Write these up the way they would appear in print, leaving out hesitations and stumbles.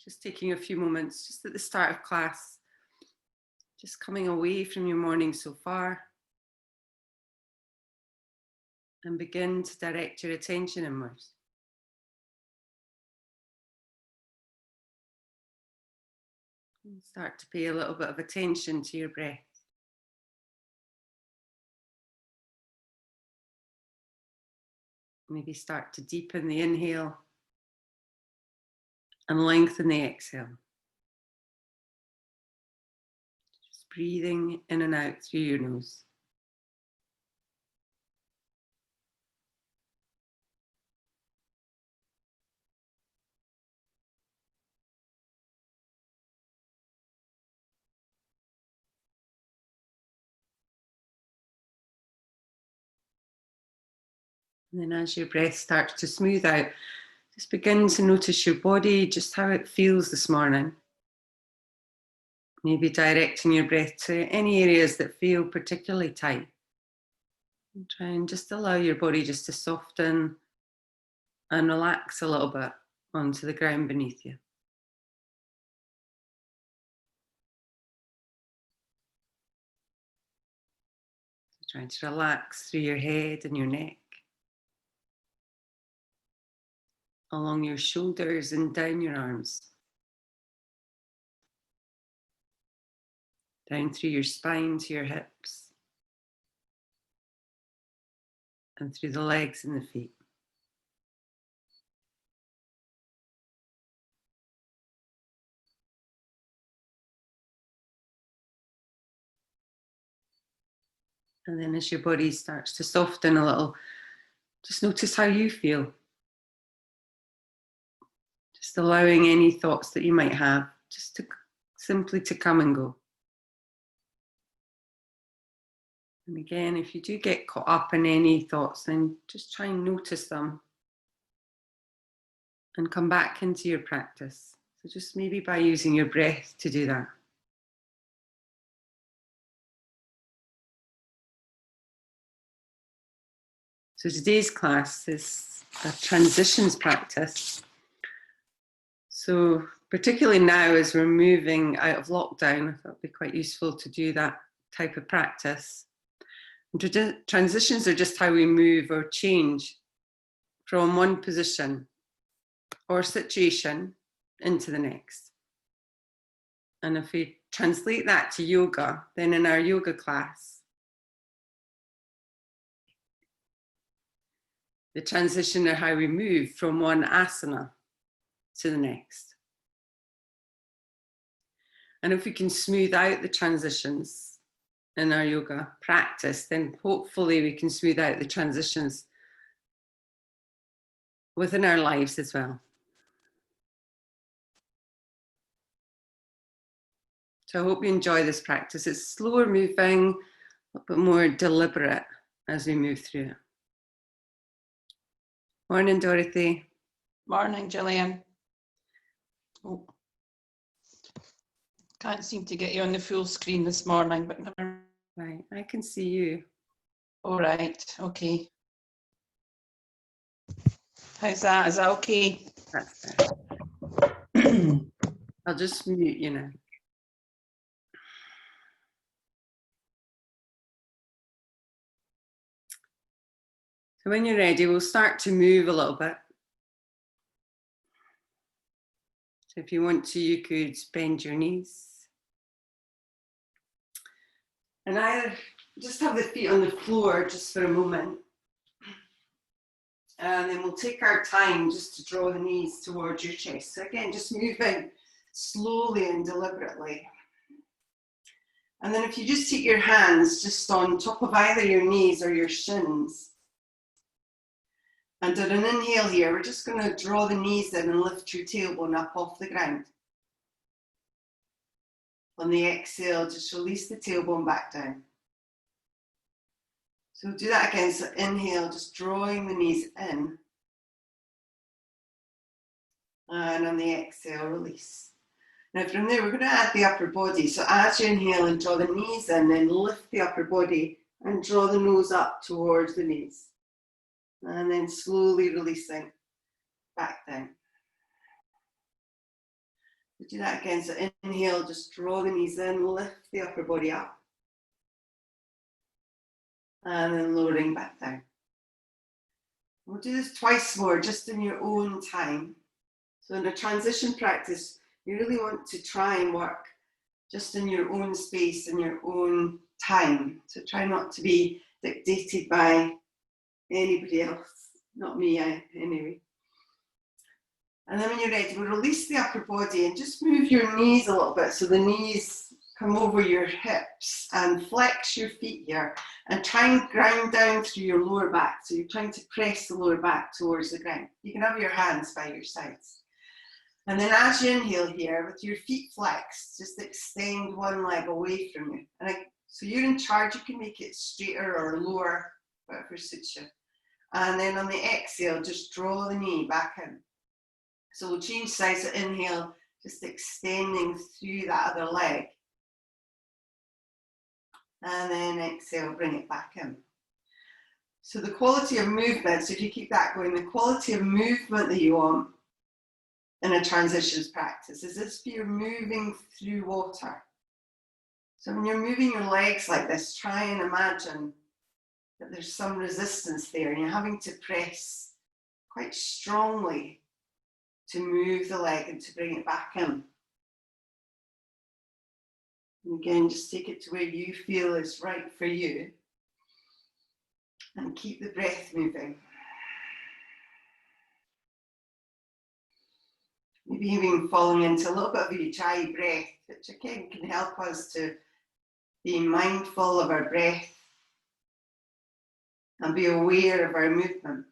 Just taking a few moments just at the start of class, just coming away from your morning so far, and begin to direct your attention inwards. And start to pay a little bit of attention to your breath. Maybe start to deepen the inhale and lengthen the exhale. Just breathing in and out through your nose. And then as your breath starts to smooth out, just begin to notice your body, just how it feels this morning. Maybe directing your breath to any areas that feel particularly tight. And try and just allow your body just to soften and relax a little bit onto the ground beneath you. Trying to relax through your head and your neck, along your shoulders and down your arms, down through your spine to your hips, and through the legs and the feet. And then as your body starts to soften a little, just notice how you feel. Just allowing any thoughts that you might have, just to simply to come and go. And again, if you do get caught up in any thoughts, then just try and notice them and come back into your practice. So just maybe by using your breath to do that. So today's class is a transitions practice. So particularly now as we're moving out of lockdown, I thought it'd be quite useful to do that type of practice. And transitions are just how we move or change from one position or situation into the next. And if we translate that to yoga, then in our yoga class, the transition are how we move from one asana to the next. And if we can smooth out the transitions in our yoga practice, then hopefully we can smooth out the transitions within our lives as well. So I hope you enjoy this practice. It's slower moving, but more deliberate as we move through it. Morning, Dorothy. Morning, Gillian. Oh. Can't seem to get you on the full screen this morning, but never. Right, I can see you. All right, okay. How's that? Is that okay? That's better. I'll just mute you now. So when you're ready, we'll start to move a little bit. So if you want to, you could bend your knees. And either just have the feet on the floor just for a moment. And then we'll take our time just to draw the knees towards your chest. So again, just moving slowly and deliberately. And then if you just take your hands just on top of either your knees or your shins. And on an inhale here, we're just going to draw the knees in and lift your tailbone up off the ground. On the exhale, just release the tailbone back down. So do that again. So inhale, just drawing the knees in. And on the exhale, release. Now from there, we're going to add the upper body. So as you inhale and draw the knees in, then lift the upper body and draw the nose up towards the knees. And then slowly releasing back down. We'll do that again. So inhale, just draw the knees in, lift the upper body up. And then lowering back down. We'll do this twice more, just in your own time. So in a transition practice, you really want to try and work just in your own space, in your own time. So try not to be dictated by anybody else, not me anyway. And then when you're ready, we'll release the upper body and just move your knees a little bit. So the knees come over your hips and flex your feet here and try and ground down through your lower back. So you're trying to press the lower back towards the ground. You can have your hands by your sides. And then as you inhale here, with your feet flexed, just extend one leg away from you. So you're in charge, you can make it straighter or lower, whatever suits you. And then on the exhale, just draw the knee back in. So we'll change sides. So inhale, just extending through that other leg. And then exhale, bring it back in. So the quality of movement, so if you keep that going, the quality of movement that you want in a transitions practice is as if you're moving through water. So when you're moving your legs like this, try and imagine that there's some resistance there and you're having to press quite strongly to move the leg and to bring it back in. And again, just take it to where you feel is right for you and keep the breath moving. Maybe even falling into a little bit of a ujjayi breath, which again can help us to be mindful of our breath and be aware of our movement.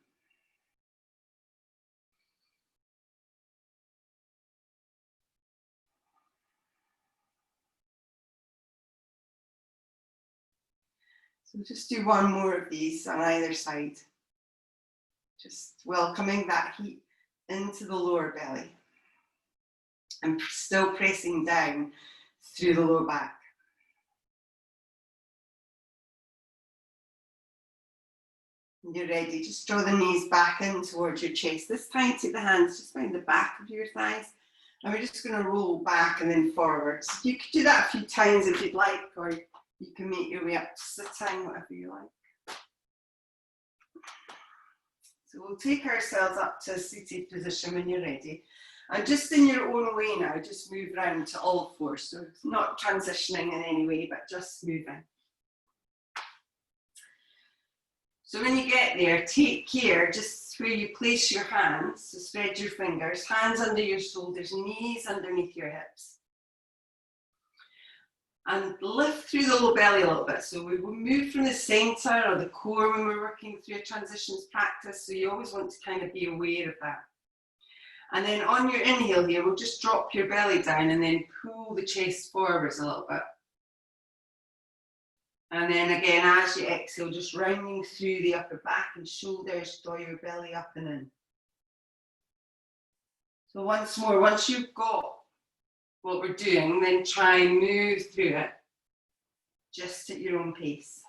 So just do one more of these on either side. Just welcoming that heat into the lower belly and still pressing down through the lower back. When you're ready, just draw the knees back in towards your chest. This time, take the hands just behind the back of your thighs. And we're just going to roll back and then forwards. You could do that a few times if you'd like, or you can make your way up to sitting, whatever you like. So we'll take ourselves up to a seated position when you're ready. And just in your own way now, just move around to all fours. So it's not transitioning in any way, but just moving. So when you get there, take care just where you place your hands. So spread your fingers, hands under your shoulders, knees underneath your hips. And lift through the low belly a little bit. So we will move from the center or the core when we're working through a transitions practice. So you always want to kind of be aware of that. And then on your inhale here, we'll just drop your belly down and then pull the chest forwards a little bit. And then again, as you exhale, just rounding through the upper back and shoulders, draw your belly up and in. So once more, once you've got what we're doing, then try and move through it just at your own pace.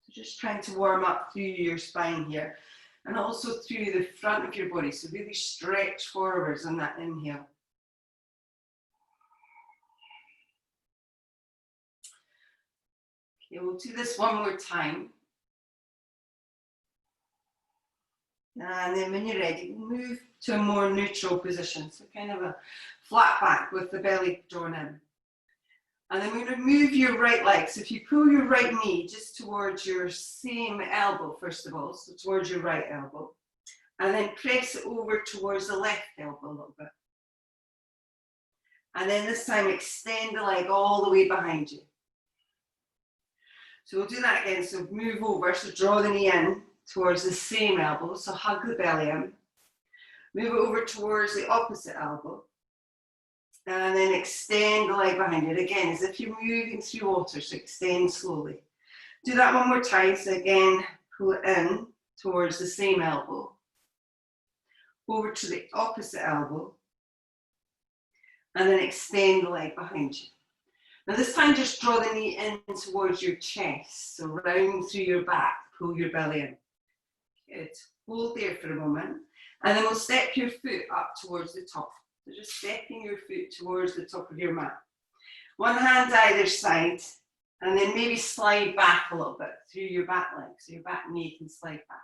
So just trying to warm up through your spine here and also through the front of your body. So really stretch forwards on that inhale. Okay, we'll do this one more time. And then when you're ready, we'll move to a more neutral position. So kind of a flat back with the belly drawn in. And then we're going to move your right leg. So if you pull your right knee just towards your same elbow, first of all, so towards your right elbow. And then press it over towards the left elbow a little bit. And then this time extend the leg all the way behind you. So we'll do that again. So move over, so draw the knee in towards the same elbow. So hug the belly in. Move it over towards the opposite elbow. And then extend the leg behind it. Again, as if you're moving through water, so extend slowly. Do that one more time. So again, pull it in towards the same elbow. Over to the opposite elbow. And then extend the leg behind you. Now this time just draw the knee in towards your chest, so round through your back, pull your belly in. Good, hold there for a moment, and then we'll step your foot up towards the top. So just stepping your foot towards the top of your mat. One hand either side, and then maybe slide back a little bit through your back leg, so your back knee can slide back.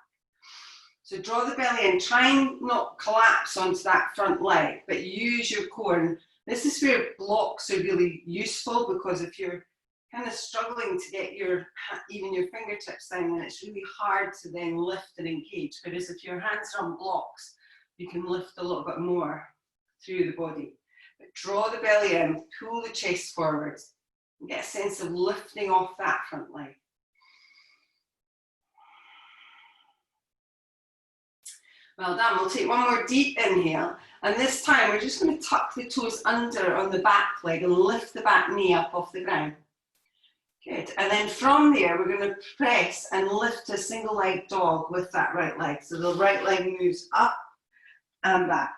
So draw the belly in, try and not collapse onto that front leg, but use your core. And this is where blocks are really useful, because if you're kind of struggling to get even your fingertips down, then it's really hard to then lift and engage. Whereas if your hands are on blocks, you can lift a little bit more through the body. But draw the belly in, pull the chest forward, and get a sense of lifting off that front leg. Well done. We'll take one more deep inhale, and this time we're just going to tuck the toes under on the back leg and lift the back knee up off the ground. Good. And then from there, we're going to press and lift a single leg dog with that right leg. So the right leg moves up and back.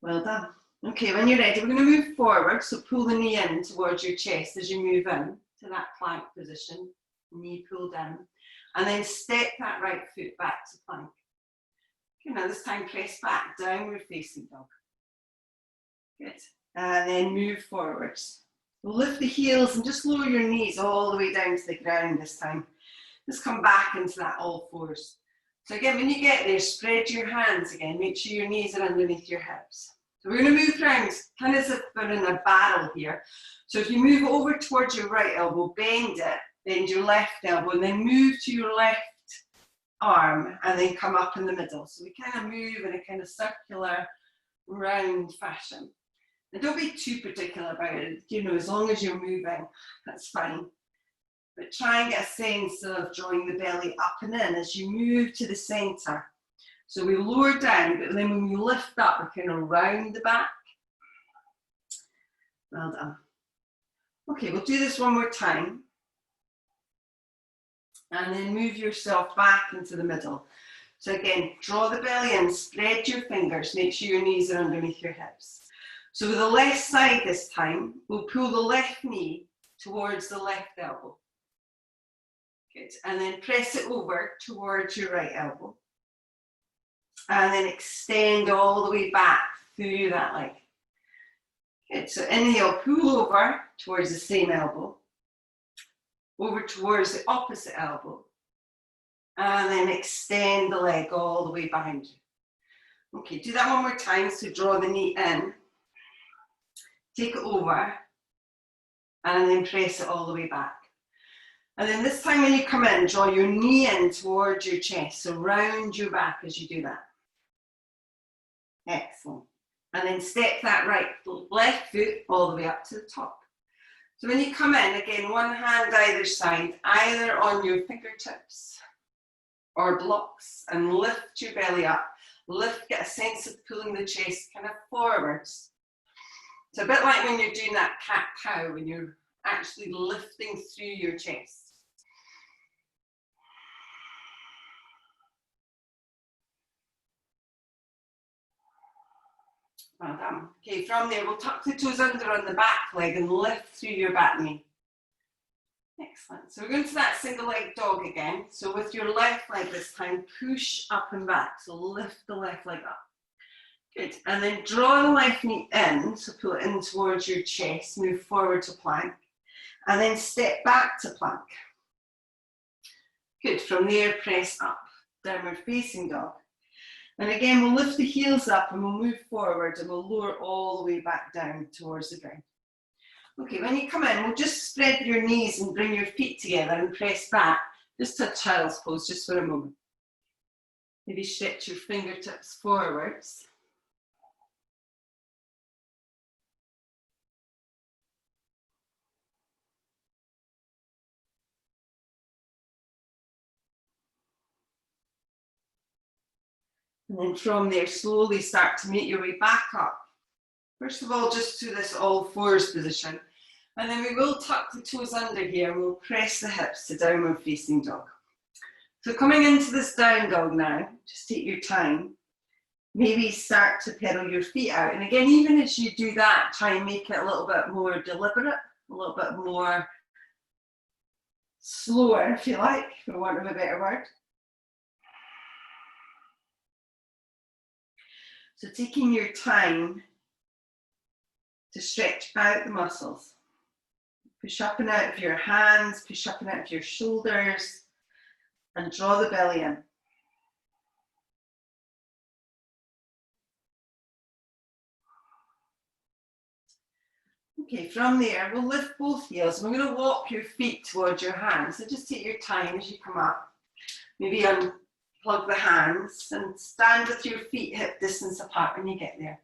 Well done. Okay, when you're ready, we're going to move forward. So pull the knee in towards your chest as you move in to that plank position. Knee pulled in. And then step that right foot back to plank. Okay, now this time press back, downward facing dog. Good. And then move forwards. Lift the heels and just lower your knees all the way down to the ground this time. Just come back into that all fours. So again, when you get there, spread your hands again. Make sure your knees are underneath your hips. So we're going to move around kind of as if we're in a barrel here. So if you move over towards your right elbow, bend it, bend your left elbow, and then move to your left arm, and then come up in the middle. So we kind of move in a kind of circular, round fashion. And don't be too particular about it, you know, as long as you're moving, that's fine. But try and get a sense of drawing the belly up and in as you move to the center. So we lower down, but then when we lift up, we kind of round the back. Well done. Okay, we'll do this one more time. And then move yourself back into the middle. So again, draw the belly in, spread your fingers, make sure your knees are underneath your hips. So with the left side this time, we'll pull the left knee towards the left elbow. Good, and then press it over towards your right elbow. And then extend all the way back through that leg. Good, so inhale, pull over towards the same elbow. Over towards the opposite elbow, and then extend the leg all the way behind you. Okay, do that one more time. So draw the knee in, take it over, and then press it all the way back. And then this time when you come in, draw your knee in towards your chest, so round your back as you do that. Excellent. And then step that left foot all the way up to the top. So when you come in, again, one hand either side, either on your fingertips or blocks, and lift your belly up. Lift, get a sense of pulling the chest kind of forwards. It's a bit like when you're doing that cat-cow, when you're actually lifting through your chest. Well done. Okay, from there, we'll tuck the toes under on the back leg and lift through your back knee. Excellent. So we're going to that single leg dog again. So with your left leg this time, push up and back. So lift the left leg up. Good. And then draw the left knee in. So pull it in towards your chest. Move forward to plank. And then step back to plank. Good. From there, press up. Downward facing dog. And again, we'll lift the heels up and we'll move forward and we'll lower all the way back down towards the ground. Okay, when you come in, we'll just spread your knees and bring your feet together and press back. Just to child's pose, just for a moment. Maybe stretch your fingertips forwards. And then from there, slowly start to make your way back up. First of all, just to this all fours position. And then we will tuck the toes under here and we'll press the hips to downward facing dog. So coming into this down dog now, just take your time. maybe start to pedal your feet out. And again, even as you do that, try and make it a little bit more deliberate, a little bit more slower, if you like, for want of a better word. So taking your time to stretch out the muscles. Push up and out of your hands, push up and out of your shoulders, and draw the belly in. Okay, from there, we'll lift both heels. We're going to walk your feet towards your hands. So just take your time as you come up. Maybe unplug the hands and stand with your feet hip distance apart when you get there.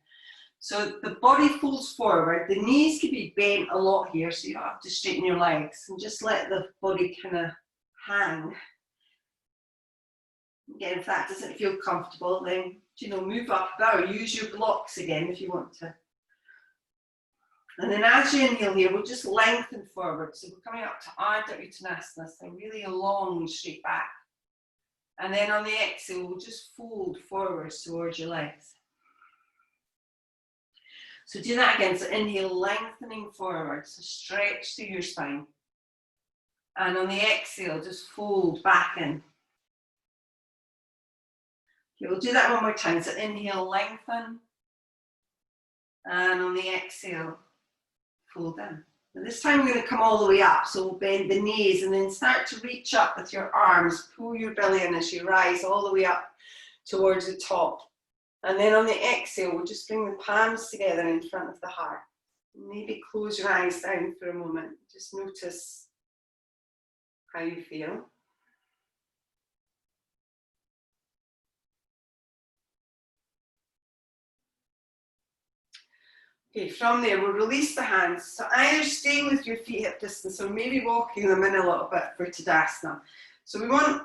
So the body folds forward. The knees can be bent a lot here, so you don't have to straighten your legs. And just let the body kind of hang. Again, if that doesn't feel comfortable, then, move up or use your blocks again if you want to. And then as you inhale here, we'll just lengthen forward. So we're coming up to Ardha Uttanasana, so really a long straight back. And then on the exhale, we'll just fold forwards towards your legs. So do that again. So inhale, lengthening forward. So stretch through your spine. And on the exhale, just fold back in. Okay, we'll do that one more time. So inhale, lengthen. And on the exhale, fold in. And this time we're going to come all the way up. So we'll bend the knees and then start to reach up with your arms. Pull your belly in as you rise all the way up towards the top. And then on the exhale, we'll just bring the palms together in front of the heart. Maybe close your eyes down for a moment. Just notice how you feel. Okay, from there, we'll release the hands. So either staying with your feet hip distance or maybe walking them in a little bit for Tadasana. So we want,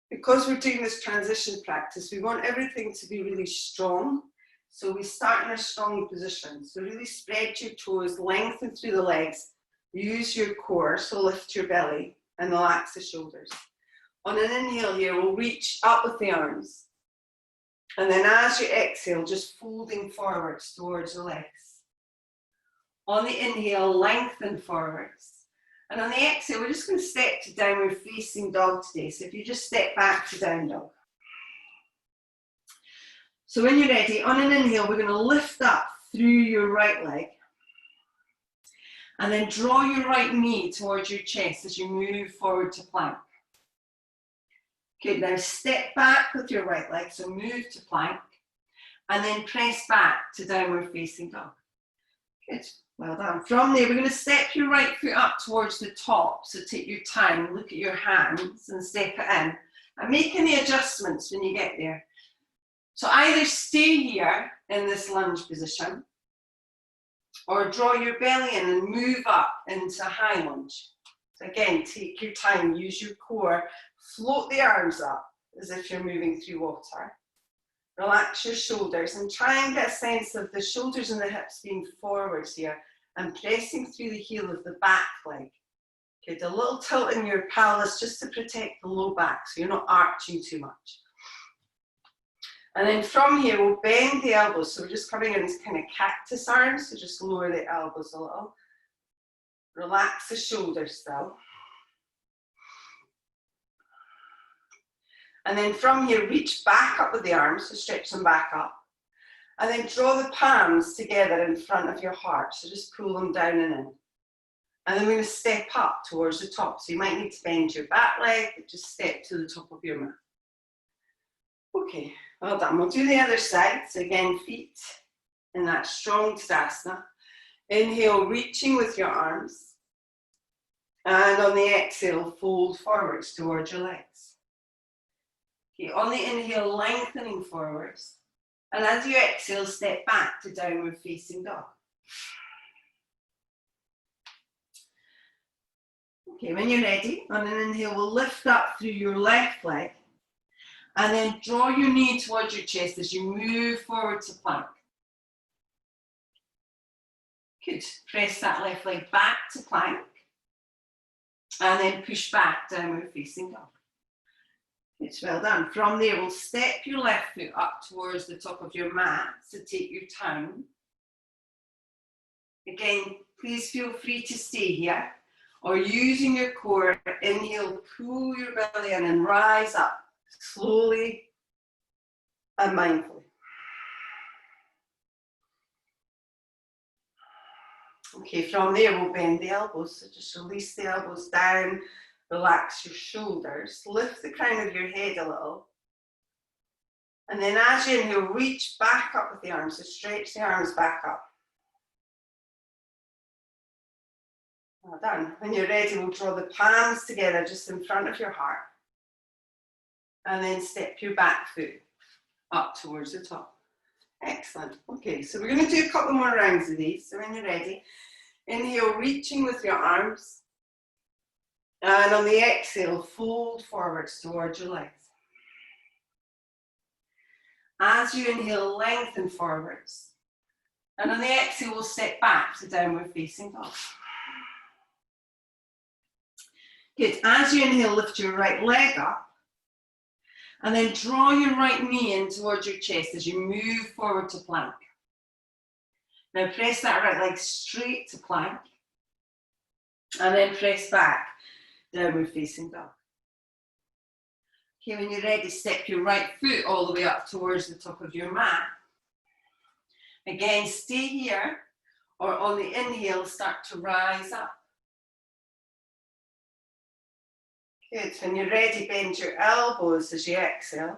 because we're doing this transition practice, we want everything to be really strong. So we start in a strong position. So really spread your toes, lengthen through the legs, use your core, so lift your belly and relax the shoulders. On an inhale here, we'll reach up with the arms. And then as you exhale, just folding forwards towards the legs. On the inhale, lengthen forwards. And on the exhale, we're just going to step to downward facing dog today. So if you just step back to down dog. So when you're ready, on an inhale, we're going to lift up through your right leg. And then draw your right knee towards your chest as you move forward to plank. Good, now step back with your right leg, so move to plank. And then press back to downward facing dog. Good, well done. From there, we're going to step your right foot up towards the top. So take your time, look at your hands and step it in. And make any adjustments when you get there. So either stay here in this lunge position or draw your belly in and move up into high lunge. So again, take your time, use your core, float the arms up as if you're moving through water. Relax your shoulders and try and get a sense of the shoulders and the hips being forwards here and pressing through the heel of the back leg. Good, a little tilt in your pelvis just to protect the low back so you're not arching too much. And then from here, we'll bend the elbows. So we're just coming in as kind of cactus arms. So just lower the elbows a little. Relax the shoulders still. And then from here, reach back up with the arms. So stretch them back up. And then draw the palms together in front of your heart. So just pull them down and in. And then we're going to step up towards the top. So you might need to bend your back leg, but just step to the top of your mat. Okay, well done. We'll do the other side. So again, feet in that strong Tadasana. Inhale, reaching with your arms. And on the exhale, fold forwards towards your legs. Okay, on the inhale, lengthening forwards. And as you exhale, step back to downward facing dog. Okay, when you're ready, on an inhale, we'll lift up through your left leg. And then draw your knee towards your chest as you move forward to plank. Good. Press that left leg back to plank. And then push back, downward facing dog. It's well done. From there, we'll step your left foot up towards the top of your mat, so take your time. Again, please feel free to stay here, or using your core, inhale, pull your belly in and rise up, slowly and mindfully. Okay, from there we'll bend the elbows, so just release the elbows down, relax your shoulders, lift the crown of your head a little. And then as you inhale, reach back up with the arms, so stretch the arms back up. Well done. When you're ready, we'll draw the palms together just in front of your heart. And then step your back foot up towards the top. Excellent. Okay, so we're going to do a couple more rounds of these. So when you're ready, inhale, reaching with your arms. And on the exhale, fold forwards towards your legs. As you inhale, lengthen forwards. And on the exhale, we'll step back to downward facing dog. Good. As you inhale, lift your right leg up. And then draw your right knee in towards your chest as you move forward to plank. Now press that right leg straight to plank. And then press back, downward facing dog. Okay, when you're ready, step your right foot all the way up towards the top of your mat. Again, stay here, or on the inhale, start to rise up. Good. When you're ready, bend your elbows as you exhale.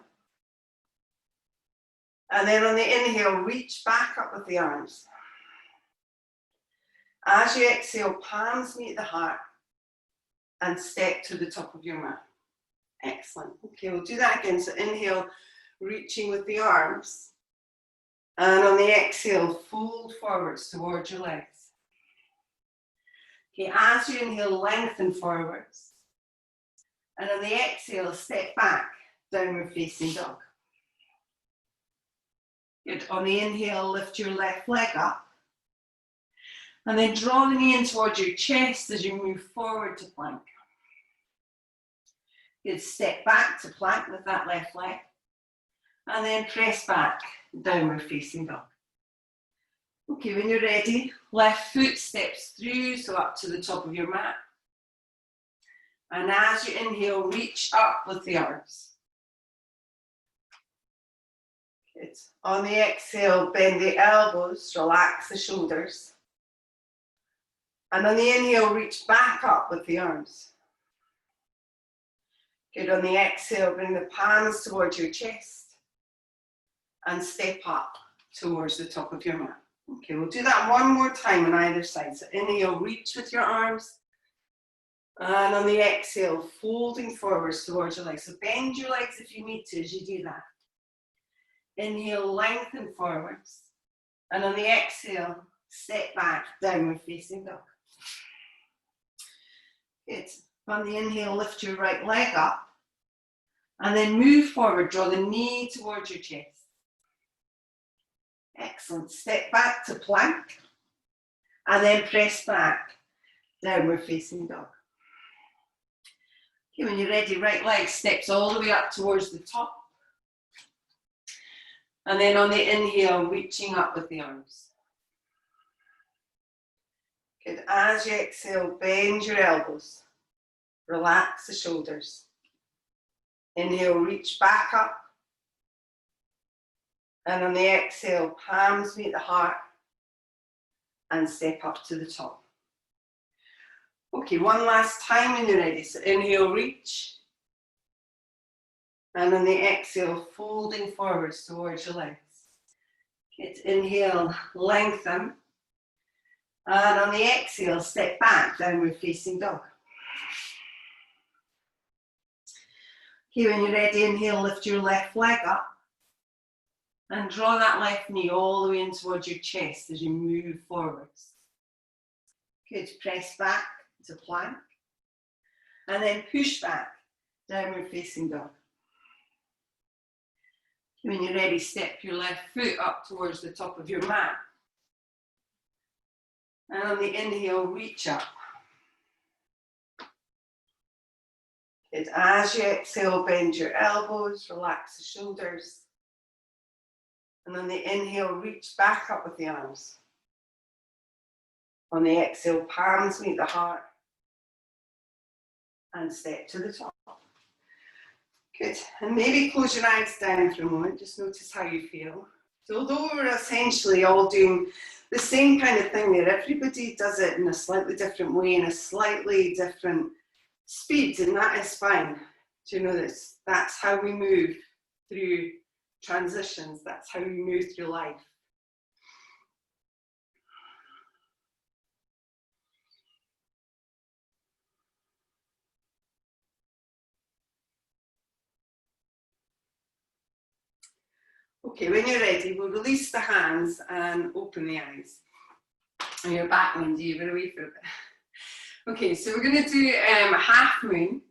And then on the inhale, reach back up with the arms. As you exhale, palms meet the heart and step to the top of your mat. Excellent. Okay, we'll do that again. So inhale, reaching with the arms. And on the exhale, fold forwards towards your legs. Okay, as you inhale, lengthen forwards. And on the exhale, step back, downward facing dog. Good. On the inhale, lift your left leg up. And then draw the knee in towards your chest as you move forward to plank. Good. Step back to plank with that left leg. And then press back, downward facing dog. Okay, when you're ready, left foot steps through, so up to the top of your mat. And as you inhale, reach up with the arms. Good. On the exhale, bend the elbows, relax the shoulders. And on the inhale, reach back up with the arms. Good. On the exhale, bring the palms towards your chest. And step up towards the top of your mat. Okay, we'll do that one more time on either side. So inhale, reach with your arms. And on the exhale, folding forwards towards your legs. So bend your legs if you need to as you do that. Inhale, lengthen forwards. And on the exhale, step back, downward facing dog. Good. On the inhale, lift your right leg up. And then move forward, draw the knee towards your chest. Excellent. Step back to plank. And then press back, downward facing dog. Okay, when you're ready, right leg steps all the way up towards the top. And then on the inhale, reaching up with the arms. Good. As you exhale, bend your elbows. Relax the shoulders. Inhale, reach back up. And on the exhale, palms meet the heart. And step up to the top. Okay, one last time when you're ready. So inhale, reach. And on the exhale, folding forwards towards your legs. Good. Inhale, lengthen. And on the exhale, step back, downward facing dog. Okay, when you're ready, inhale, lift your left leg up. And draw that left knee all the way in towards your chest as you move forwards. Good. Press back to plank. And then push back, downward facing dog. When you're ready, step your left foot up towards the top of your mat. And on the inhale, reach up. Good. As you exhale, bend your elbows, relax the shoulders. And on the inhale, reach back up with the arms. On the exhale, palms meet the heart. And step to the top. Good. And maybe close your eyes down for a moment. Just notice how you feel. So although we're essentially all doing the same kind of thing there, everybody does it in a slightly different way, in a slightly different speed, and that is fine. Do you know this? That's how we move through transitions. That's how we move through life. Okay, when you're ready, we'll release the hands and open the eyes. And you're back, Wendy, you've been away for a bit. Okay, so we're going to do a half moon.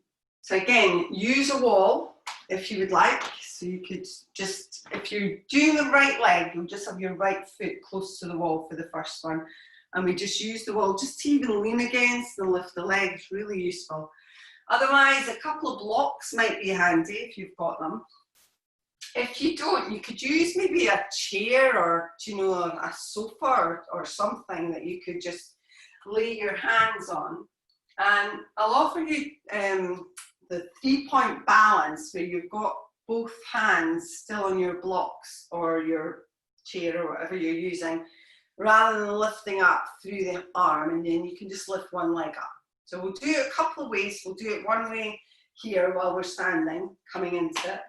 So again, use a wall if you would like. So you could just, if you're doing the right leg, you'll just have your right foot close to the wall for the first one. And we just use the wall just to even lean against and lift the legs, really useful. Otherwise, a couple of blocks might be handy if you've got them. If you don't, you could use maybe a chair or, you know, a sofa or something that you could just lay your hands on. And I'll offer you the 3-point balance where you've got both hands still on your blocks or your chair or whatever you're using, rather than lifting up through the arm, and then you can just lift one leg up. So we'll do it a couple of ways. We'll do it one way here while we're standing, coming into it.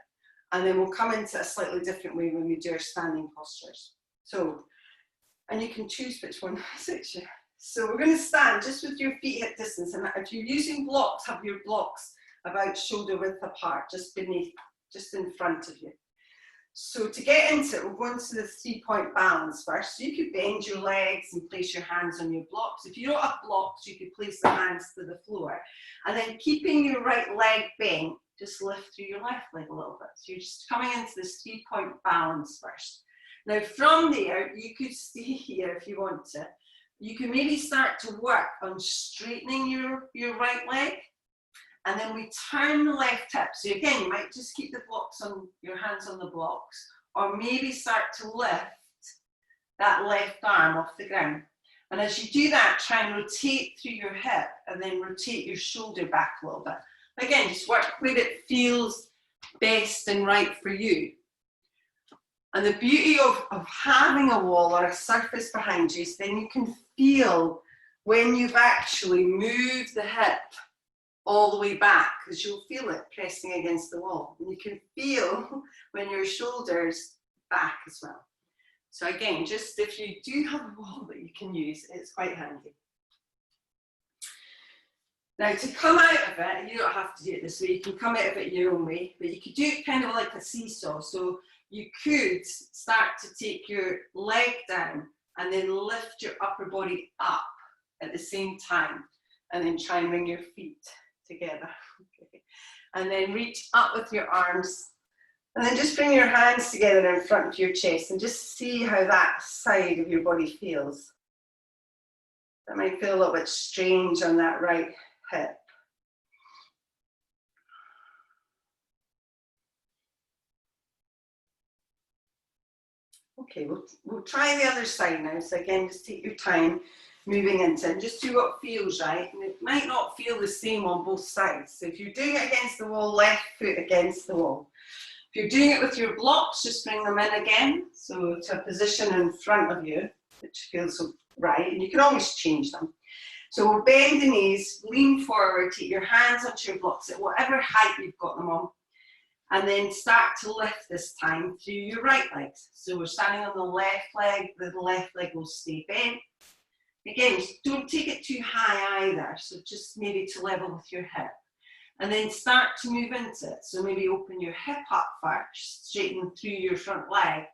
And then we'll come into a slightly different way when we do our standing postures. So, and you can choose which one suits you. So we're going to stand just with your feet hip distance. And if you're using blocks, have your blocks about shoulder width apart, just beneath, just in front of you. So to get into it, we'll go into the 3-point balance first. So you could bend your legs and place your hands on your blocks. If you don't have blocks, you could place the hands to the floor. And then keeping your right leg bent, just lift through your left leg a little bit. So you're just coming into this 3-point balance first. Now from there, you could stay here if you want to. You can maybe start to work on straightening your right leg. And then we turn the left hip. So again, you might just keep the blocks on, your hands on the blocks, or maybe start to lift that left arm off the ground. And as you do that, try and rotate through your hip and then rotate your shoulder back a little bit. Again, just work where it feels best and right for you. And the beauty of having a wall or a surface behind you is then you can feel when you've actually moved the hip all the way back, because you'll feel it pressing against the wall. And you can feel when your shoulders back as well. So again, just if you do have a wall that you can use, it's quite handy. Now to come out of it, you don't have to do it this way, you can come out of it your own way, but you could do it kind of like a seesaw. So you could start to take your leg down and then lift your upper body up at the same time, and then try and bring your feet together. Okay. And then reach up with your arms, and then just bring your hands together in front of your chest and just see how that side of your body feels. That might feel a little bit strange on that right hip. Okay, we'll try the other side now. So again, just take your time moving into it and just do what feels right. And it might not feel the same on both sides. So if you're doing it against the wall, left foot against the wall. If you're doing it with your blocks, just bring them in again. So to a position in front of you, which feels right. And you can always change them. So we'll bend the knees, lean forward, take your hands onto your blocks at whatever height you've got them on. And then start to lift this time through your right legs. So we're standing on the left leg will stay bent. Again, don't take it too high either, so just maybe to level with your hip. And then start to move into it. So maybe open your hip up first, straighten through your front leg,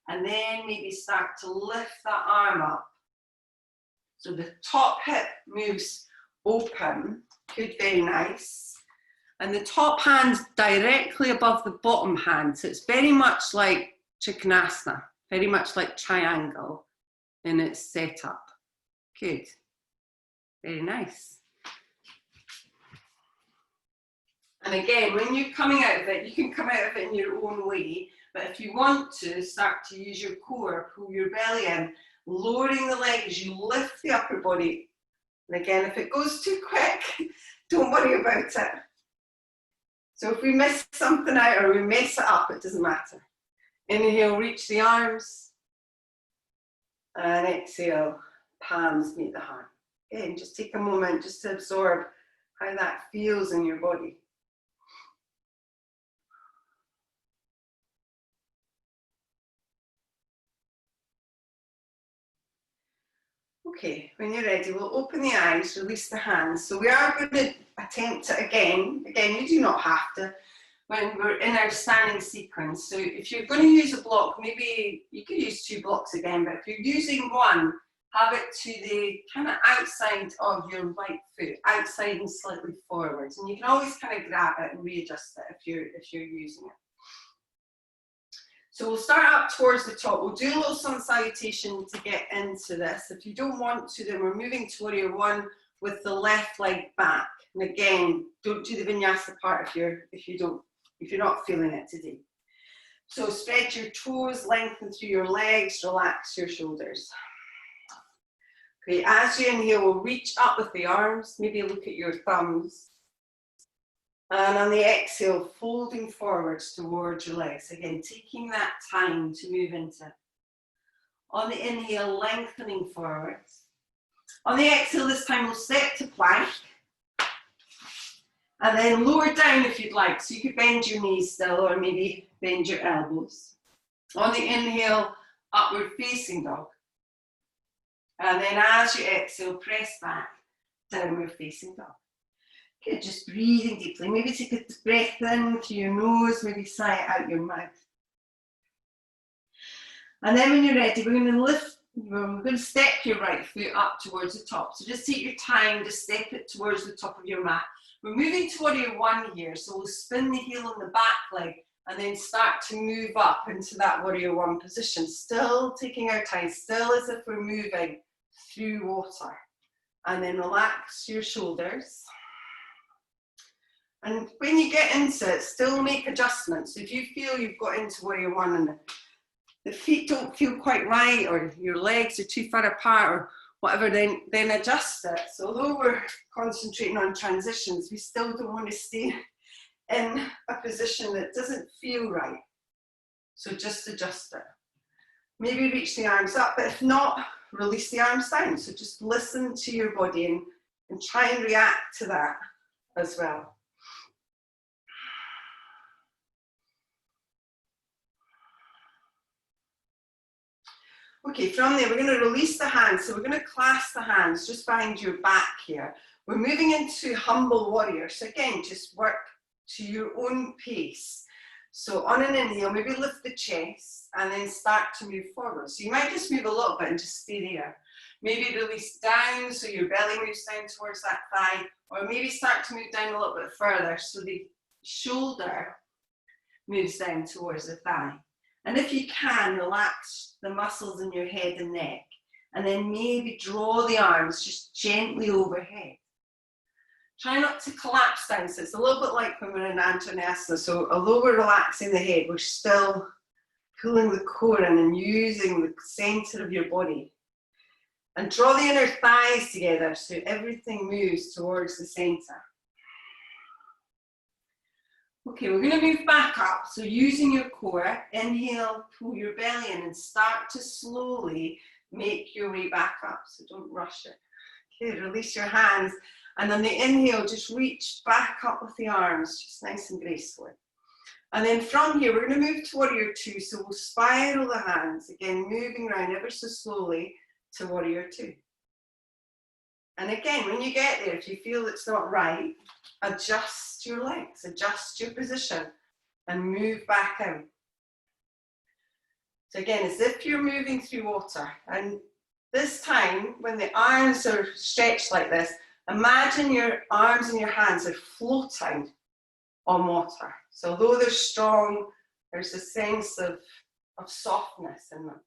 and then maybe start to lift that arm up. So the top hip moves open, good, very nice. And the top hand's directly above the bottom hand. So it's very much like Trikonasana, very much like triangle in its setup. Good, very nice. And again, when you're coming out of it, you can come out of it in your own way, but if you want to start to use your core, pull your belly in, lowering the legs, you lift the upper body. And again, if it goes too quick, don't worry about it. So if we miss something out or we mess it up, it doesn't matter. Inhale, reach the arms. And exhale, palms meet the heart. Again, just take a moment just to absorb how that feels in your body. Okay, when you're ready, we'll open the eyes, release the hands. So we are going to attempt it again. Again, you do not have to when we're in our standing sequence. So if you're going to use a block, maybe you could use 2 blocks again, but if you're using one, have it to the kind of outside of your right foot, outside and slightly forwards. And you can always kind of grab it and readjust it if you're using it. So we'll start up towards the top. We'll do a little sun salutation to get into this. If you don't want to, then we're moving to warrior one with the left leg back. And again, don't do the vinyasa part if you're not feeling it today. So spread your toes, lengthen through your legs, relax your shoulders. Okay, as you inhale, we'll reach up with the arms, maybe look at your thumbs. And on the exhale, folding forwards towards your legs. Again, taking that time to move into it. On the inhale, lengthening forwards. On the exhale, this time we'll step to plank. And then lower down if you'd like. So you could bend your knees still, or maybe bend your elbows. On the inhale, upward facing dog. And then as you exhale, press back, downward facing dog. Good, just breathing deeply. Maybe take a breath in through your nose, maybe sigh it out your mouth. And then when you're ready, we're going to step your right foot up towards the top. So just take your time to step it towards the top of your mat. We're moving to warrior one here, so we'll spin the heel on the back leg and then start to move up into that warrior one position. Still taking our time, still as if we're moving through water. And then relax your shoulders. And when you get into it, still make adjustments. So if you feel you've got into warrior one and the feet don't feel quite right, or your legs are too far apart, or whatever, then adjust it. So although we're concentrating on transitions, we still don't want to stay in a position that doesn't feel right. So just adjust it. Maybe reach the arms up, but if not, release the arms down. So just listen to your body and try and react to that as well. Okay, from there, we're going to release the hands. So we're going to clasp the hands just behind your back here. We're moving into humble warrior. So again, just work to your own pace. So on an inhale, maybe lift the chest and then start to move forward. So you might just move a little bit and just stay there. Maybe release down so your belly moves down towards that thigh, or maybe start to move down a little bit further so the shoulder moves down towards the thigh. And if you can, relax the muscles in your head and neck, and then maybe draw the arms just gently overhead. Try not to collapse down. So it's a little bit like when we're in Anjaneyasana. So although we're relaxing the head, we're still pulling the core in and using the center of your body. And draw the inner thighs together so everything moves towards the center. Okay, we're going to move back up. So using your core, inhale, pull your belly in and start to slowly make your way back up. So don't rush it. Okay, release your hands. And on the inhale, just reach back up with the arms, just nice and gracefully. And then from here, we're going to move to warrior two. So we'll spiral the hands, again, moving around ever so slowly to warrior two. And again, when you get there, if you feel it's not right, adjust your legs, adjust your position, and move back out. So again, as if you're moving through water. And this time, when the arms are stretched like this, imagine your arms and your hands are floating on water. So although they're strong, there's a sense of softness in them.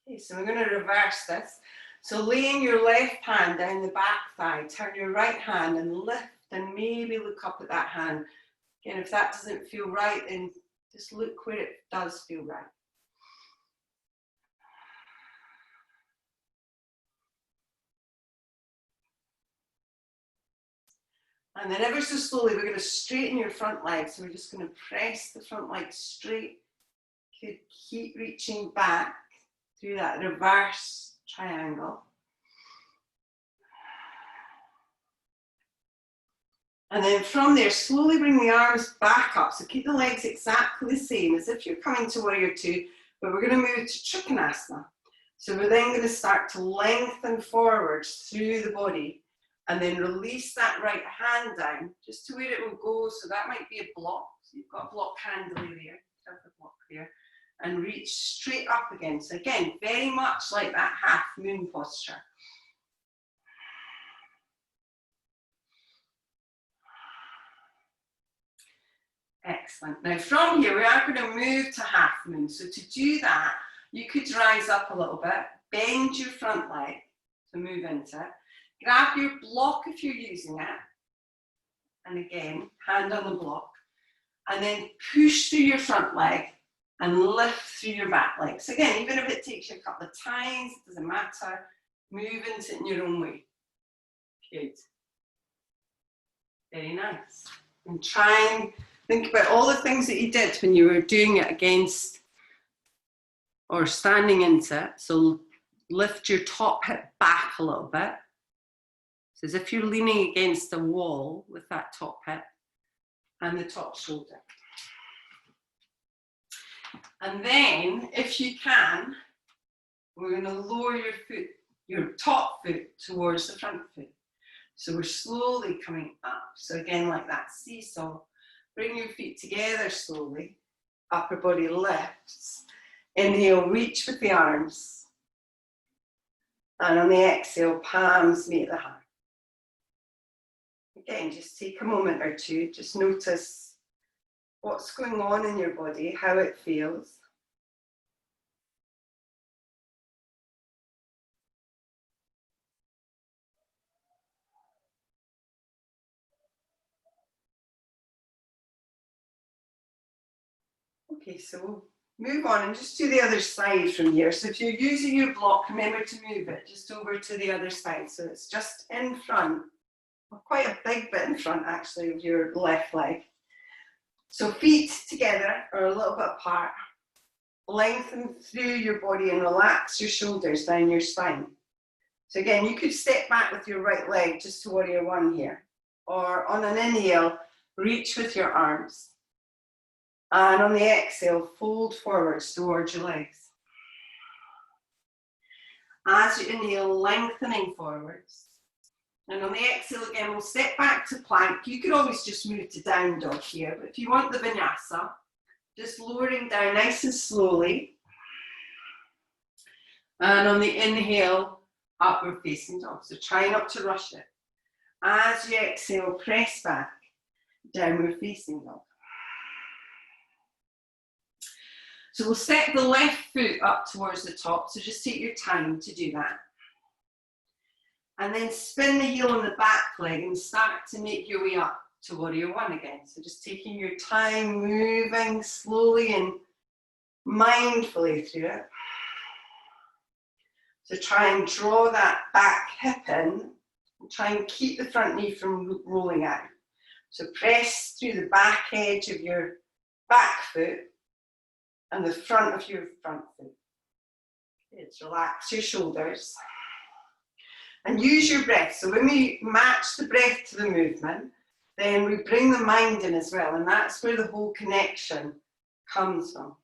Okay, so we're going to reverse this. So laying your left hand down the back thigh, turn your right hand and lift and maybe look up at that hand. Again, if that doesn't feel right, then just look where it does feel right. And then ever so slowly, we're going to straighten your front leg. So we're just going to press the front leg straight. Could keep reaching back through that reverse triangle. And then from there, slowly bring the arms back up. So keep the legs exactly the same as if you're coming to Warrior Two, but we're going to move to Trikonasana. So we're then going to start to lengthen forwards through the body and then release that right hand down just to where it will go. So that might be a block. So you've got a block handle there, have the block there, and reach straight up again. So again, very much like that half moon posture. Excellent. Now from here, we are going to move to half moon. So to do that, you could rise up a little bit, bend your front leg to move into it, grab your block if you're using it, and again, hand on the block, and then push through your front leg and lift through your back leg. So again, even if it takes you a couple of times, it doesn't matter, move into it in your own way. Good. Very nice. And try and think about all the things that you did when you were doing it against or standing into it. So lift your top hip back a little bit. So as if you're leaning against a wall with that top hip and the top shoulder. And then, if you can, we're going to lower your foot, your top foot towards the front foot. So we're slowly coming up. So again, like that seesaw. Bring your feet together slowly. Upper body lifts. Inhale, reach with the arms. And on the exhale, palms meet the heart. Again, just take a moment or two. Just notice what's going on in your body, how it feels. Okay, so move on and just do the other side from here. So if you're using your block, remember to move it just over to the other side. So it's just in front, well, quite a big bit in front actually of your left leg. So feet together or a little bit apart. Lengthen through your body and relax your shoulders down your spine. So again, you could step back with your right leg just to Warrior One here. Or on an inhale, reach with your arms. And on the exhale, fold forwards towards your legs. As you inhale, lengthening forwards. And on the exhale again, we'll step back to plank. You could always just move to down dog here, but if you want the vinyasa, just lowering down nice and slowly. And on the inhale, upward facing dog. So try not to rush it. As you exhale, press back, downward facing dog. So we'll step the left foot up towards the top. So just take your time to do that. And then spin the heel on the back leg and start to make your way up to Warrior One again. So just taking your time, moving slowly and mindfully through it. So try and draw that back hip in and try and keep the front knee from rolling out. So press through the back edge of your back foot and the front of your front foot. Good. Relax your shoulders. And use your breath. So when we match the breath to the movement, then we bring the mind in as well. And that's where the whole connection comes from.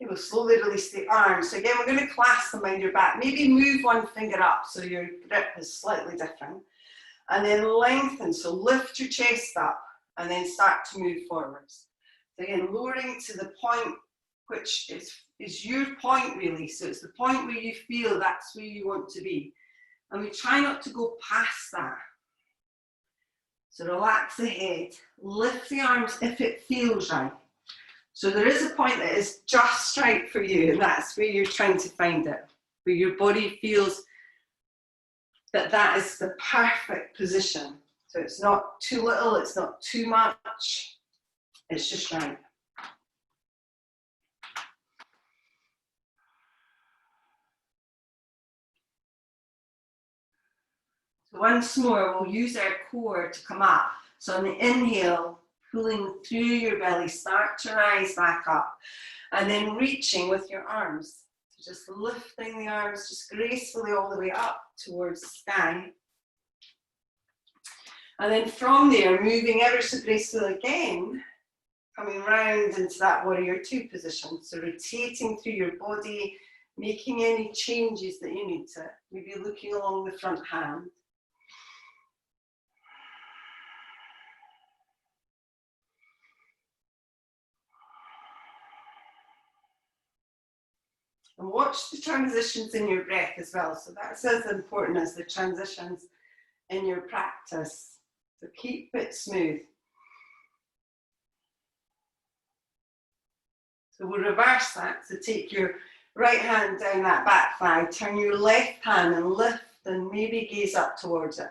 Okay, we'll slowly release the arms. So again, we're going to clasp them behind your back. Maybe move one finger up so your grip is slightly different. And then lengthen. So lift your chest up and then start to move forwards. So again, lowering to the point which is your point really. So it's the point where you feel that's where you want to be. And we try not to go past that. So relax the head, lift the arms if it feels right. So there is a point that is just right for you, and that's where you're trying to find it, where your body feels that that is the perfect position. So it's not too little, it's not too much, it's just right. So once more, we'll use our core to come up. So on the inhale, pulling through your belly, start to rise back up, and then reaching with your arms. So just lifting the arms just gracefully all the way up towards the sky. And then from there, moving ever so gracefully again, coming round into that warrior two position. So rotating through your body, making any changes that you need to, maybe looking along the front hand. And watch the transitions in your breath as well. So that's as important as the transitions in your practice. So keep it smooth. So we'll reverse that. So take your right hand down that back thigh, turn your left hand and lift and maybe gaze up towards it.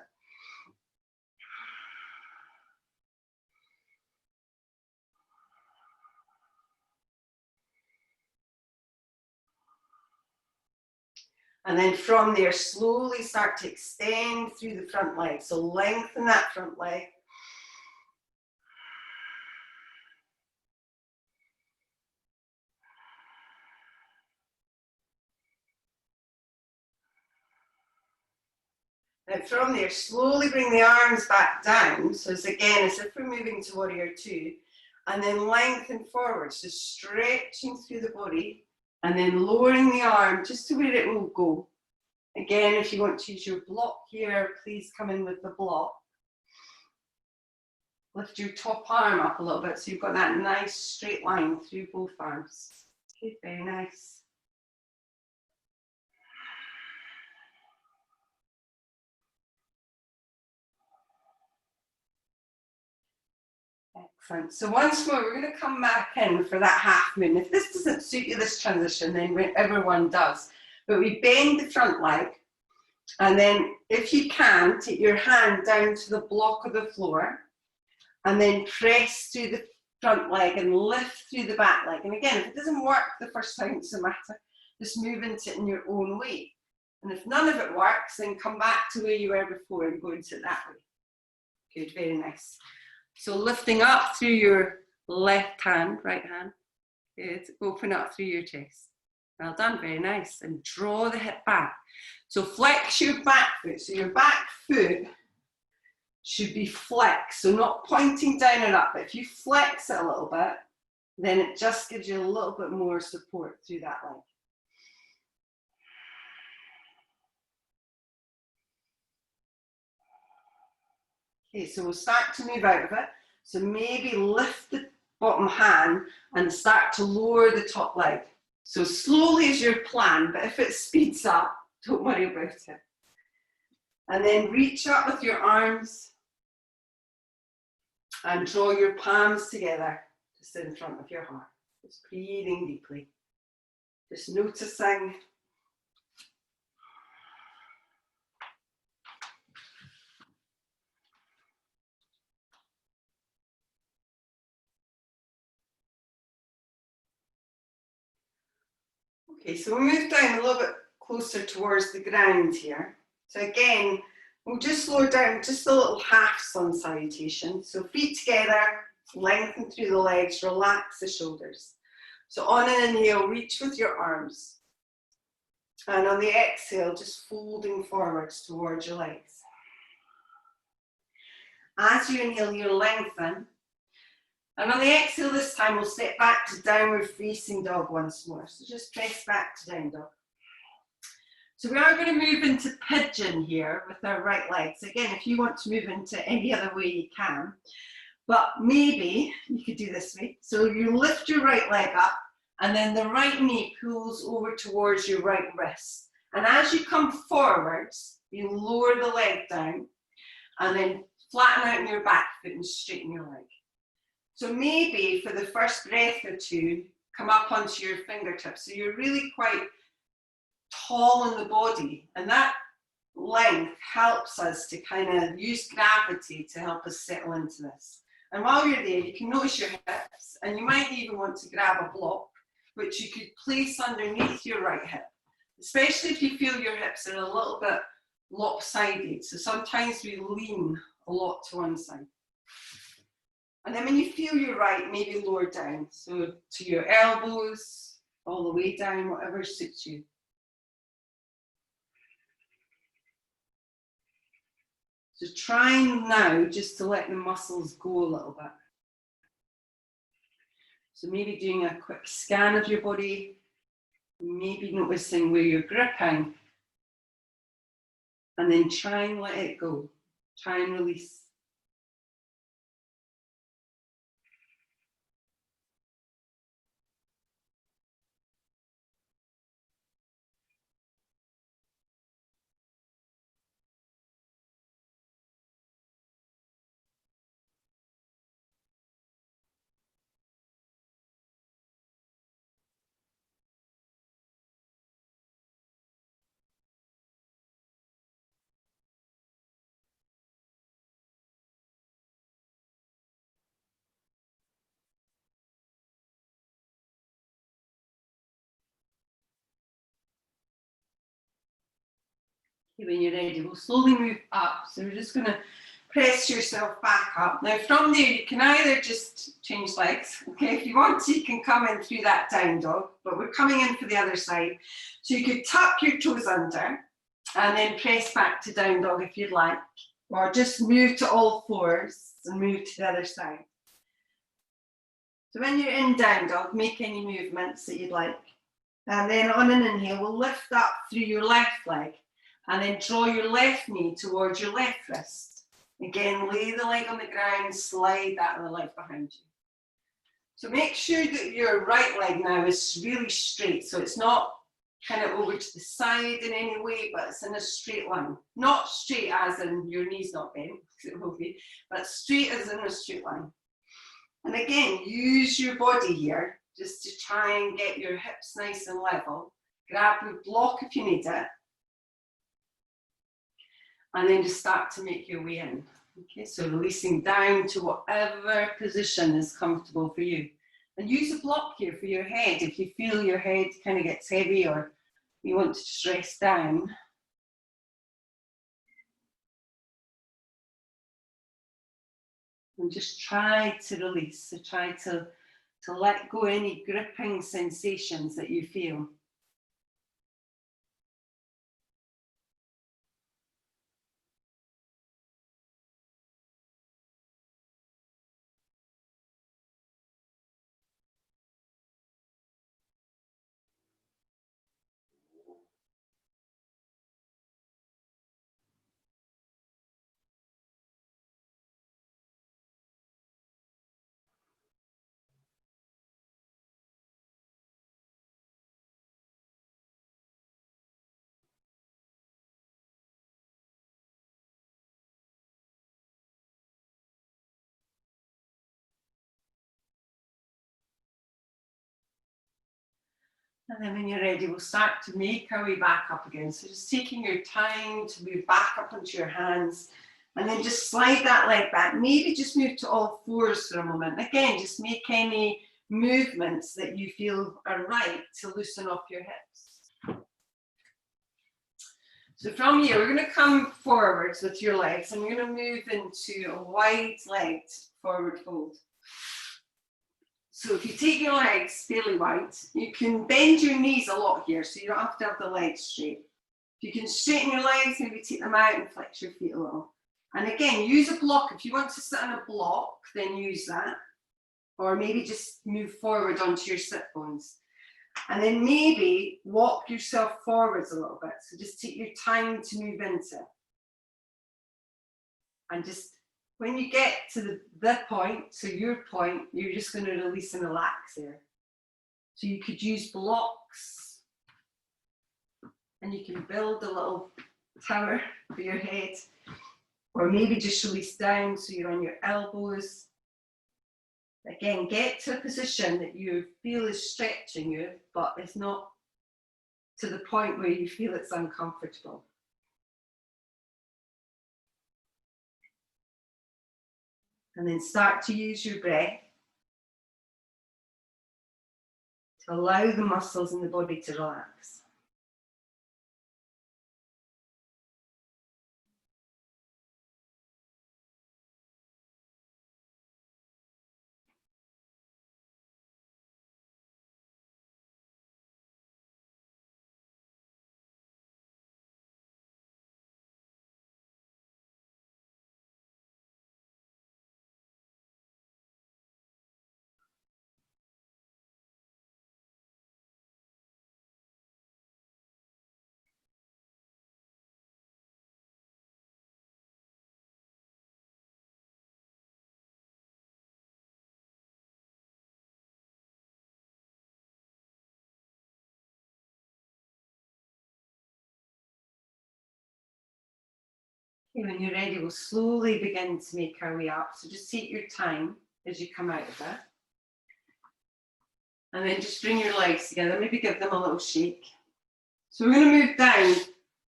And then from there, slowly start to extend through the front leg. So lengthen that front leg. And from there, slowly bring the arms back down. So it's again, as if we're moving to warrior two. And then lengthen forward. So stretching through the body. And then lowering the arm just to where it will go. Again, if you want to use your block here, please come in with the block. Lift your top arm up a little bit so you've got that nice straight line through both arms. Okay, very nice. Excellent. So once more, we're going to come back in for that half moon. If this doesn't suit you, this transition, then everyone does. But we bend the front leg, and then if you can, take your hand down to the block of the floor, and then press through the front leg and lift through the back leg. And again, if it doesn't work the first time, it doesn't matter. Just move into it in your own way. And if none of it works, then come back to where you were before and go into it that way. Good, very nice. So lifting up through your left hand, right hand. Good, open up through your chest. Well done, very nice. And draw the hip back. So flex your back foot. So your back foot should be flexed. So not pointing down and up, but if you flex it a little bit, then it just gives you a little bit more support through that leg. Okay, so we'll start to move out of it. So maybe lift the bottom hand and start to lower the top leg. So slowly is your plan, but if it speeds up, don't worry about it. And then reach up with your arms and draw your palms together just in front of your heart. Just breathing deeply. Just noticing. Okay, so we'll move down a little bit closer towards the ground here. So again, we'll just slow down just a little half sun salutation. So feet together, lengthen through the legs, relax the shoulders. So on an inhale, reach with your arms. And on the exhale, just folding forwards towards your legs. As you inhale, you lengthen. And on the exhale this time, we'll step back to downward facing dog once more. So just press back to down dog. So we are going to move into pigeon here with our right leg. So again, if you want to move into any other way, you can. But maybe you could do this way. So you lift your right leg up, and then the right knee pulls over towards your right wrist. And as you come forwards, you lower the leg down, and then flatten out in your back foot and straighten your leg. So maybe for the first breath or two, come up onto your fingertips. So you're really quite tall in the body, and that length helps us to kind of use gravity to help us settle into this. And while you're there, you can notice your hips, and you might even want to grab a block, which you could place underneath your right hip, especially if you feel your hips are a little bit lopsided. So sometimes we lean a lot to one side. And then when you feel you're right, maybe lower down. So to your elbows, all the way down, whatever suits you. So trying now just to let the muscles go a little bit. So maybe doing a quick scan of your body, maybe noticing where you're gripping, and then try and let it go. Try and release. Okay, when you're ready, we'll slowly move up. So we're just going to press yourself back up. Now from there, you can either just change legs. Okay, if you want to, you can come in through that down dog, but we're coming in for the other side. So you could tuck your toes under and then press back to down dog if you'd like, or just move to all fours and move to the other side. So when you're in down dog, make any movements that you'd like. And then on an inhale, we'll lift up through your left leg and then draw your left knee towards your left wrist. Again, lay the leg on the ground, slide that other leg behind you. So make sure that your right leg now is really straight. So it's not kind of over to the side in any way, but it's in a straight line. Not straight as in your knee's not bent, because it will be, but straight as in a straight line. And again, use your body here just to try and get your hips nice and level. Grab your block if you need it. And then just start to make your way in. Okay, so releasing down to whatever position is comfortable for you. And use a block here for your head if you feel your head kind of gets heavy or you want to just rest down. And just try to release, so try to let go any gripping sensations that you feel. And then when you're ready, we'll start to make our way back up again. So just taking your time to move back up onto your hands and then just slide that leg back. Maybe just move to all fours for a moment. Again, just make any movements that you feel are right to loosen off your hips. So from here, we're going to come forwards with your legs and you're going to move into a wide-legged forward fold. So if you take your legs fairly wide, you can bend your knees a lot here, so you don't have to have the legs straight. If you can straighten your legs, maybe take them out and flex your feet a little. And again, use a block. If you want to sit on a block, then use that. Or maybe just move forward onto your sit bones. And then maybe walk yourself forwards a little bit. So just take your time to move into it. And just when you get to the point, so your point, you're just going to release and relax there. So you could use blocks and you can build a little tower for your head. Or maybe just release down so you're on your elbows. Again, get to a position that you feel is stretching you, but it's not to the point where you feel it's uncomfortable. And then start to use your breath to allow the muscles in the body to relax. Okay, when you're ready, we'll slowly begin to make our way up. So just take your time as you come out of it. And then just bring your legs together, maybe give them a little shake. So we're going to move down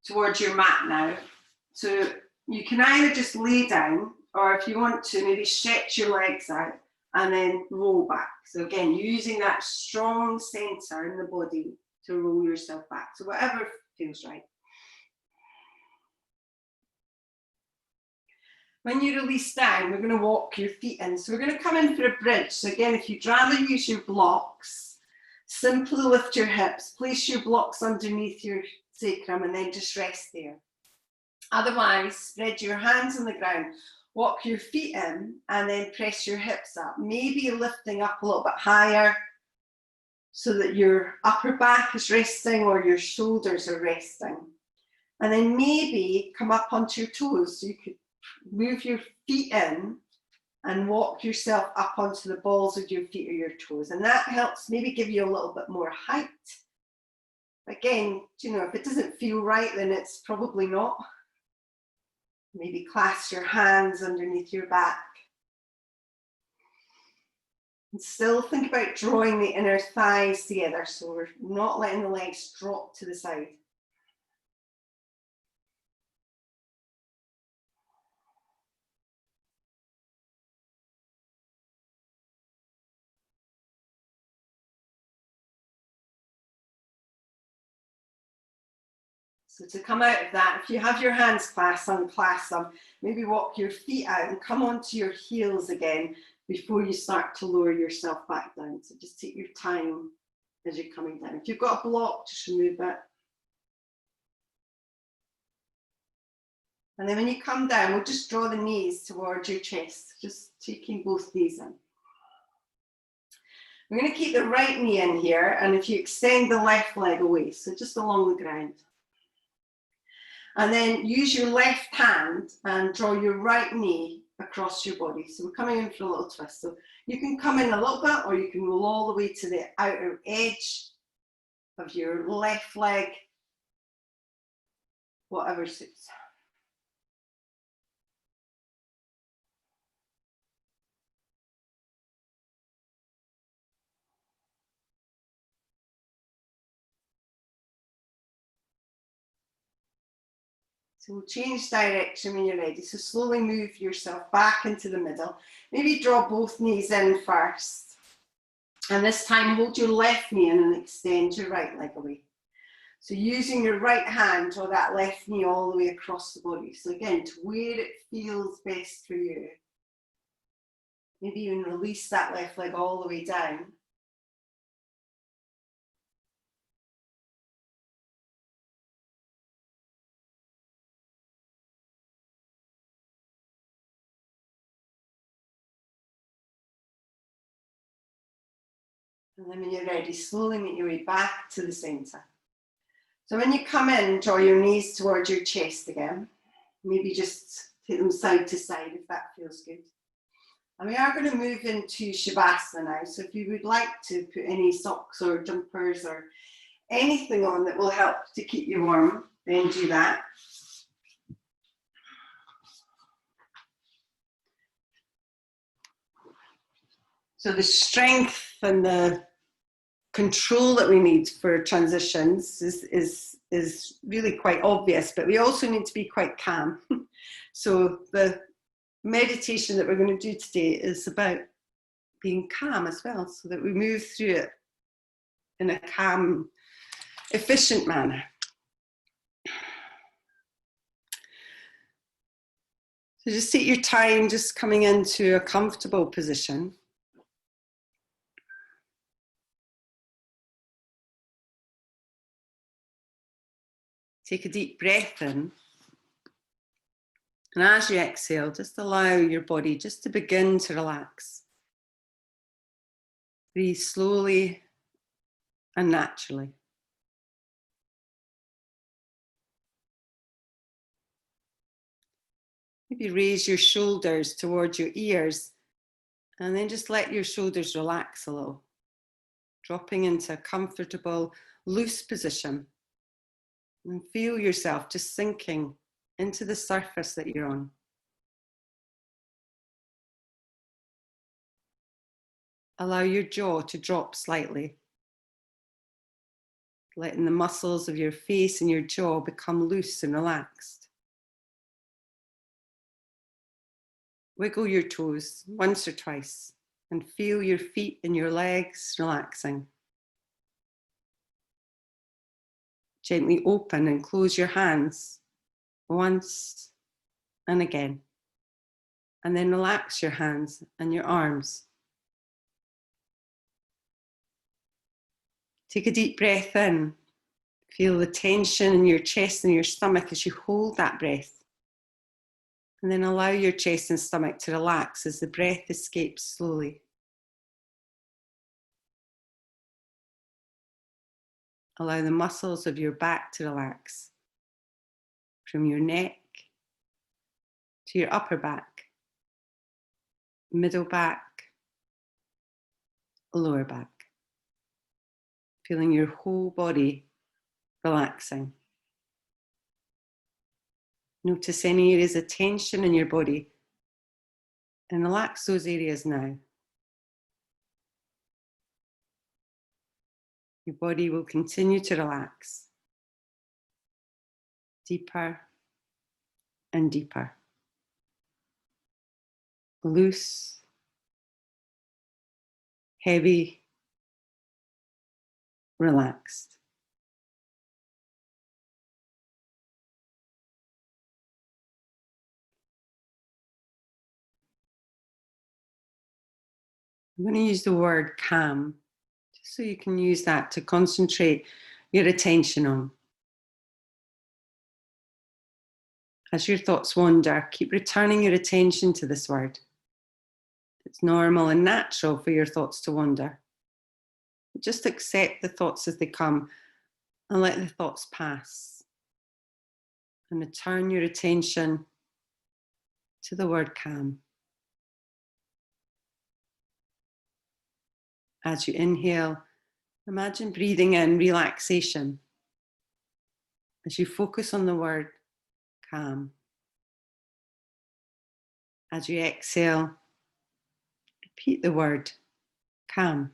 towards your mat now. So you can either just lay down, or if you want to, maybe stretch your legs out and then roll back. So again, using that strong center in the body to roll yourself back. So whatever feels right. When you release down, we're going to walk your feet in. So we're going to come in for a bridge. So again, if you'd rather use your blocks, simply lift your hips, place your blocks underneath your sacrum and then just rest there. Otherwise, spread your hands on the ground, walk your feet in and then press your hips up. Maybe lifting up a little bit higher so that your upper back is resting or your shoulders are resting. And then maybe come up onto your toes. So you could move your feet in and walk yourself up onto the balls of your feet or your toes. And that helps maybe give you a little bit more height. Again, you know, if it doesn't feel right, then it's probably not. Maybe clasp your hands underneath your back. And still think about drawing the inner thighs together. So we're not letting the legs drop to the side. So to come out of that, if you have your hands clasped, unclasp them, maybe walk your feet out and come onto your heels again before you start to lower yourself back down. So just take your time as you're coming down. If you've got a block, just remove it. And then when you come down, we'll just draw the knees towards your chest, just taking both knees in. We're going to keep the right knee in here, and if you extend the left leg away, so just along the ground. And then use your left hand and draw your right knee across your body. So we're coming in for a little twist. So you can come in a little bit, or you can roll all the way to the outer edge of your left leg, whatever suits. So we'll change direction when you're ready. So slowly move yourself back into the middle. Maybe draw both knees in first. And this time hold your left knee in and extend your right leg away. So using your right hand, draw that left knee all the way across the body. So again, to where it feels best for you. Maybe even release that left leg all the way down. And then when you're ready, slowly make your way back to the center. So when you come in, draw your knees towards your chest again. Maybe just take them side to side if that feels good. And we are going to move into Shavasana now. So if you would like to put any socks or jumpers or anything on that will help to keep you warm, then do that. So the strength and the control that we need for transitions is really quite obvious, but we also need to be quite calm. So the meditation that we're going to do today is about being calm as well, so that we move through it in a calm, efficient manner. So just take your time, just coming into a comfortable position. Take a deep breath in. And as you exhale, just allow your body just to begin to relax. Breathe slowly and naturally. Maybe raise your shoulders towards your ears and then just let your shoulders relax a little, dropping into a comfortable, loose position. And feel yourself just sinking into the surface that you're on. Allow your jaw to drop slightly, letting the muscles of your face and your jaw become loose and relaxed. Wiggle your toes once or twice and feel your feet and your legs relaxing. Gently open and close your hands once and again. And then relax your hands and your arms. Take a deep breath in. Feel the tension in your chest and your stomach as you hold that breath. And then allow your chest and stomach to relax as the breath escapes slowly. Allow the muscles of your back to relax, from your neck to your upper back, middle back, lower back. Feeling your whole body relaxing. Notice any areas of tension in your body and relax those areas now. Your body will continue to relax deeper and deeper. Loose, heavy, relaxed. I'm going to use the word calm, just so you can use that to concentrate your attention on. As your thoughts wander, keep returning your attention to this word. It's normal and natural for your thoughts to wander. Just accept the thoughts as they come and let the thoughts pass. And return your attention to the word calm. As you inhale, imagine breathing in relaxation. As you focus on the word calm. As you exhale, repeat the word calm.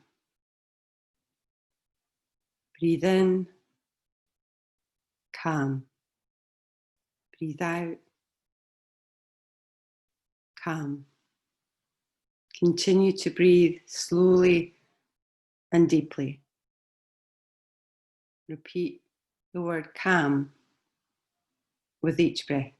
Breathe in, calm. Breathe out, calm. Continue to breathe slowly and deeply. Repeat the word calm with each breath.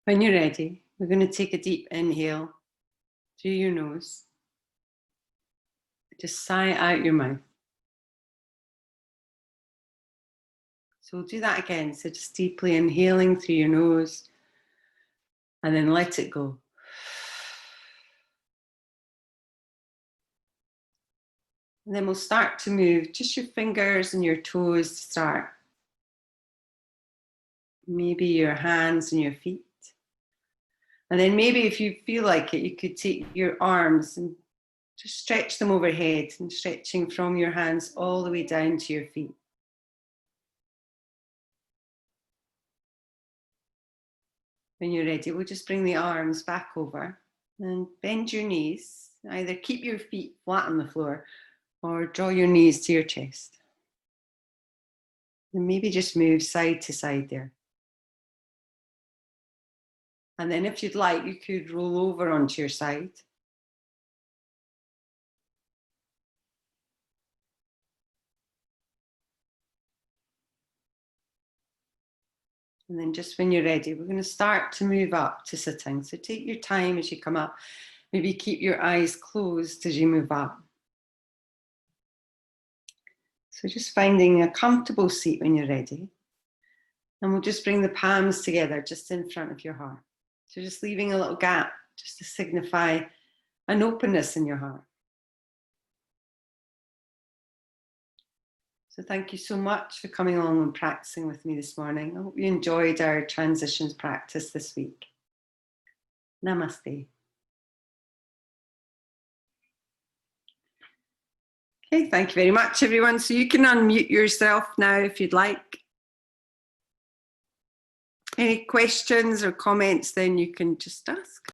When you're ready, we're going to take a deep inhale through your nose. Just sigh out your mouth. So we'll do that again. So just deeply inhaling through your nose And then let it go. And then we'll start to move just your fingers and your toes to start. Maybe your hands and your feet. And then maybe if you feel like it, you could take your arms and just stretch them overhead and stretching from your hands all the way down to your feet. When you're ready, we'll just bring the arms back over and bend your knees. Either keep your feet flat on the floor or draw your knees to your chest. And maybe just move side to side there. And then if you'd like, you could roll over onto your side. And then just when you're ready, we're going to start to move up to sitting. So take your time as you come up. Maybe keep your eyes closed as you move up. So just finding a comfortable seat when you're ready. And we'll just bring the palms together just in front of your heart. So just leaving a little gap just to signify an openness in your heart. So thank you so much for coming along and practicing with me this morning. I hope you enjoyed our transitions practice this week. Namaste. Okay, thank you very much, everyone. So you can unmute yourself now if you'd like. Any questions or comments, then you can just ask.